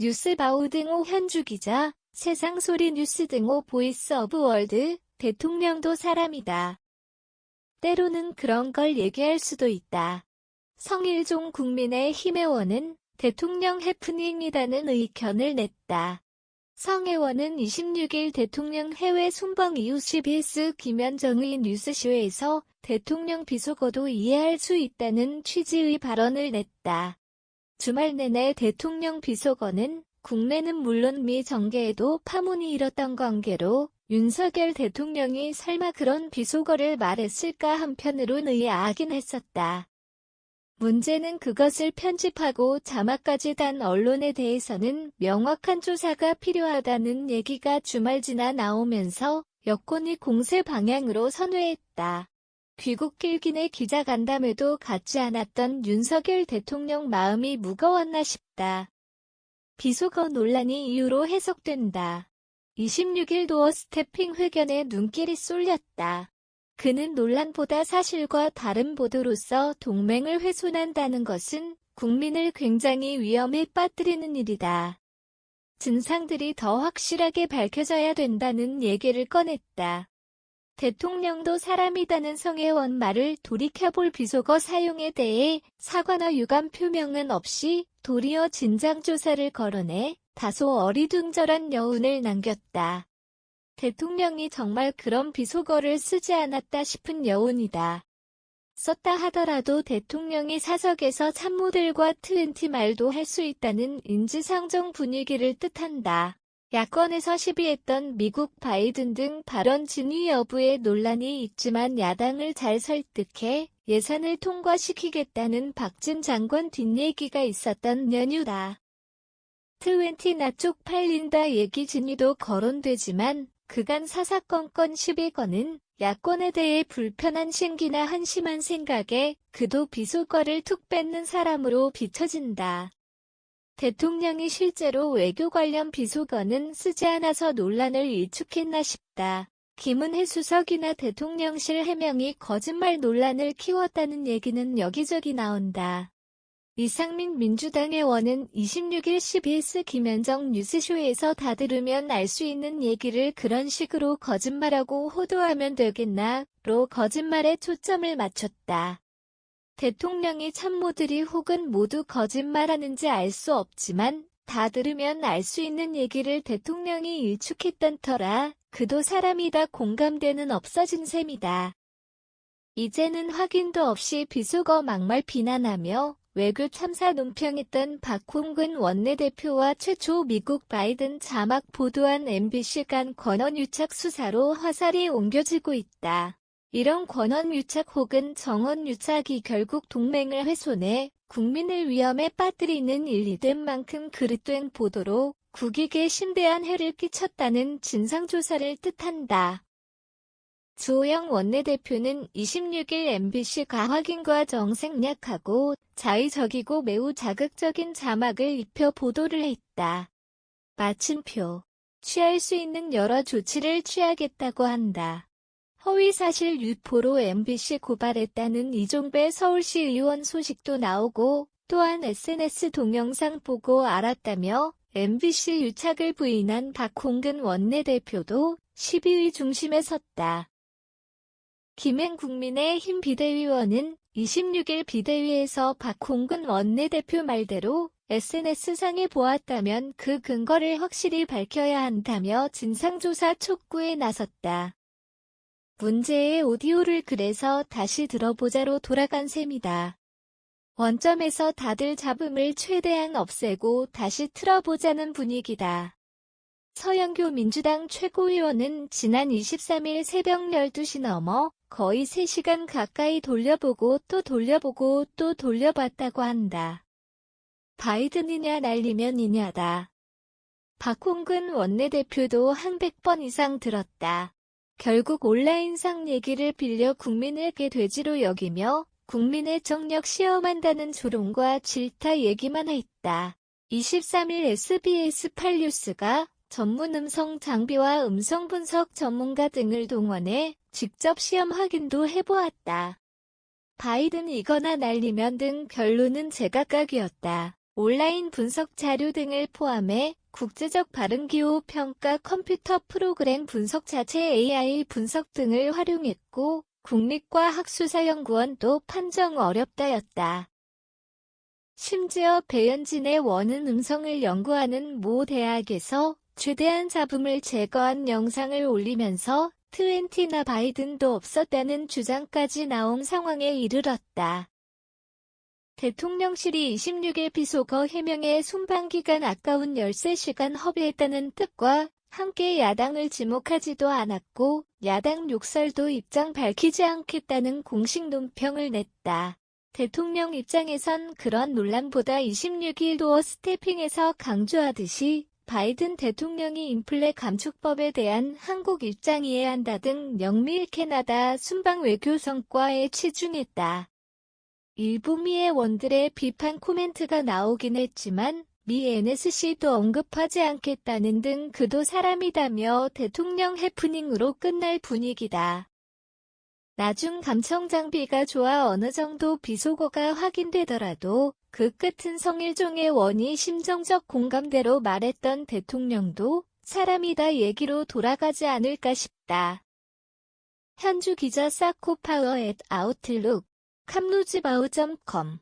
뉴스바우 등호 현주 기자, 세상소리 뉴스 등호 보이스 오브 월드, 대통령도 사람이다. 때로는 그런 걸 얘기할 수도 있다. 성일종 국민의힘의원은 대통령 해프닝이라는 의견을 냈다. 성의원은 26일 대통령 해외 순방 이후 CBS 김현정의 뉴스쇼에서 대통령 비속어도 이해할 수 있다는 취지의 발언을 냈다. 주말 내내 대통령 비속어는 국내는 물론 미 정계에도 파문이 일었던 관계로 윤석열 대통령이 설마 그런 비속어를 말했을까 한편으론 의아하긴 했었다. 문제는 그것을 편집하고 자막까지 단 언론에 대해서는 명확한 조사가 필요하다는 얘기가 주말 지나 나오면서 여권이 공세 방향으로 선회했다. 귀국길 기내 기자간담회도 갖지 않았던 윤석열 대통령 마음이 무거웠나 싶다. 비속어 논란이 이유로 해석된다. 26일 도어 스태핑 회견에 눈길이 쏠렸다. 그는 논란보다 사실과 다른 보도로서 동맹을 훼손한다는 것은 국민을 굉장히 위험에 빠뜨리는 일이다. 진상들이 더 확실하게 밝혀져야 된다는 얘기를 꺼냈다. 대통령도 사람이다는 성혜원 말을 돌이켜볼 비속어 사용에 대해 사과나 유감 표명은 없이 도리어 진상조사를 거론해 다소 어리둥절한 여운을 남겼다. 대통령이 정말 그런 비속어를 쓰지 않았다 싶은 여운이다. 썼다 하더라도 대통령이 사석에서 참모들과 트웬티 말도 할 수 있다는 인지상정 분위기를 뜻한다. 야권에서 시비했던 미국 바이든 등 발언 진위 여부에 논란이 있지만 야당을 잘 설득해 예산을 통과시키겠다는 박진 장관 뒷얘기가 있었던 연휴다. 트웬티나 쪽팔린다 얘기 진위도 거론되지만 그간 사사건건 시비건은 야권에 대해 불편한 심기나 한심한 생각에 그도 비속어를 툭 뺏는 사람으로 비춰진다. 대통령이 실제로 외교 관련 비속어는 쓰지 않아서 논란을 일축했나 싶다. 김은혜 수석이나 대통령실 해명이 거짓말 논란을 키웠다는 얘기는 여기저기 나온다. 이상민 민주당 의원은 26일 CBS 김현정 뉴스쇼에서 다 들으면 알 수 있는 얘기를 그런 식으로 거짓말하고 호도하면 되겠나?로 거짓말에 초점을 맞췄다. 대통령이 참모들이 혹은 모두 거짓말하는지 알 수 없지만 다 들으면 알 수 있는 얘기를 대통령이 일축했던 터라 그도 사람이다 공감대는 없어진 셈이다. 이제는 확인도 없이 비속어 막말 비난하며 외교 참사 논평했던 박홍근 원내대표와 최초 미국 바이든 자막 보도한 MBC 간 권한유착 수사로 화살이 옮겨지고 있다. 이런 권한유착 혹은 정원유착이 결국 동맹을 훼손해 국민을 위험에 빠뜨리는 일이 된 만큼 그릇된 보도로 국익에 심대한 해를 끼쳤다는 진상조사를 뜻한다. 주호영 원내대표는 26일 MBC가 확인과 정색약하고 자의적이고 매우 자극적인 자막을 입혀 보도를 했다. 마침표. 취할 수 있는 여러 조치를 취하겠다고 한다. 허위사실 유포로 MBC 고발했다는 이종배 서울시 의원 소식도 나오고 또한 SNS 동영상 보고 알았다며 MBC 유착을 부인한 박홍근 원내대표도 시비의 중심에 섰다. 김행 국민의힘 비대위원은 26일 비대위에서 박홍근 원내대표 말대로 SNS상에 보았다면 그 근거를 확실히 밝혀야 한다며 진상조사 촉구에 나섰다. 문제의 오디오를 그래서 다시 들어보자로 돌아간 셈이다. 원점에서 다들 잡음을 최대한 없애고 다시 틀어보자는 분위기다. 서영교 민주당 최고위원은 지난 23일 새벽 12시 넘어 거의 3시간 가까이 돌려보고 또 돌려보고 또 돌려봤다고 한다. 바이든이냐 날리면 이냐다. 박홍근 원내대표도 한 100번 이상 들었다. 결국 온라인상 얘기를 빌려 국민에게 돼지로 여기며 국민의 정력 시험한다는 조롱과 질타 얘기만 했다. 23일 SBS 8뉴스가 전문 음성 장비와 음성 분석 전문가 등을 동원해 직접 시험 확인도 해보았다. 바이든 이거나 날리면 등 결론은 제각각이었다. 온라인 분석 자료 등을 포함해 국제적 발음기호 평가 컴퓨터 프로그램 분석 자체 AI 분석 등을 활용했고 국립과학수사연구원도 판정 어렵다였다. 심지어 배현진의 원음 음성을 연구하는 모 대학에서 최대한 잡음을 제거한 영상을 올리면서 트웬티나 바이든도 없었다는 주장까지 나온 상황에 이르렀다. 대통령실이 26일 비속어 해명에 순방기간 아까운 13시간 허비했다는 뜻과 함께 야당을 지목하지도 않았고 야당 욕설도 입장 밝히지 않겠다는 공식 논평을 냈다. 대통령 입장에선 그런 논란보다 26일 도어 스태핑에서 강조하듯이 바이든 대통령이 인플레 감축법에 대한 한국 입장 이해한다 등 영미 캐나다 순방 외교 성과에 치중했다. 일부 미 의원들의 비판 코멘트가 나오긴 했지만 미 NSC도 언급하지 않겠다는 등 그도 사람이다며 대통령 해프닝으로 끝날 분위기다. 나중 감청 장비가 좋아 어느 정도 비속어가 확인되더라도 그 끝은 성일종의 원이 심정적 공감대로 말했던 대통령도 사람이다 얘기로 돌아가지 않을까 싶다. 현주 기자 사코파워 @아웃룩 캄루즈바우.com